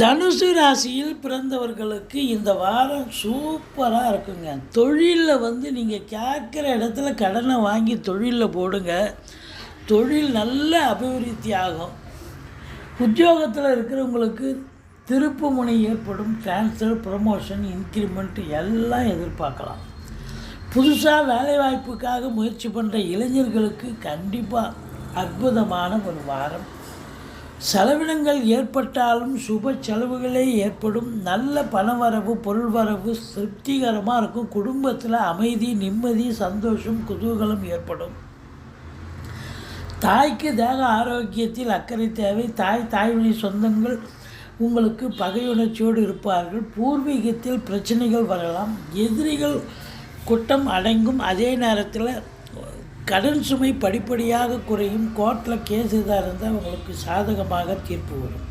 தனுசு ராசியில் பிறந்தவர்களுக்கு இந்த வாரம் சூப்பராக இருக்குங்க. தொழிலில் நீங்கள் கேட்குற இடத்துல கடனை வாங்கி தொழிலில் போடுங்க. தொழில் நல்ல அபிவிருத்தி ஆகும். உத்தியோகத்தில் இருக்கிறவங்களுக்கு திருப்பு முனை ஏற்படும். ட்ரான்ஸ்ஃபர், ப்ரமோஷன், இன்க்ரிமெண்ட் எல்லாம் எதிர்பார்க்கலாம். புதுசாக வேலைவாய்ப்புக்காக முயற்சி பண்ணுற இளைஞர்களுக்கு கண்டிப்பாக அற்புதமான ஒரு வாரம். செலவினங்கள் ஏற்பட்டாலும் சுப செலவுகளே ஏற்படும். நல்ல பணவரவு, பொருள் வரவு திருப்திகரமாக இருக்கும். குடும்பத்தில் அமைதி, நிம்மதி, சந்தோஷம், குதூகலம் ஏற்படும். தாய்க்கு தேக ஆரோக்கியத்தில் அக்கறை தேவை. தாய்வழி சொந்தங்கள் உங்களுக்கு பகையுணர்ச்சியோடு இருப்பார்கள். பூர்வீகத்தில் பிரச்சனைகள் வரலாம். எதிரிகள் கூட்டம் அடங்கும். அதே நேரத்தில் கடன் சுமை படிப்படியாக குறையும். கோர்ட்டில் கேஸ் இதாக இருந்தால் உங்களுக்கு சாதகமாக தீர்ப்பு வரும்.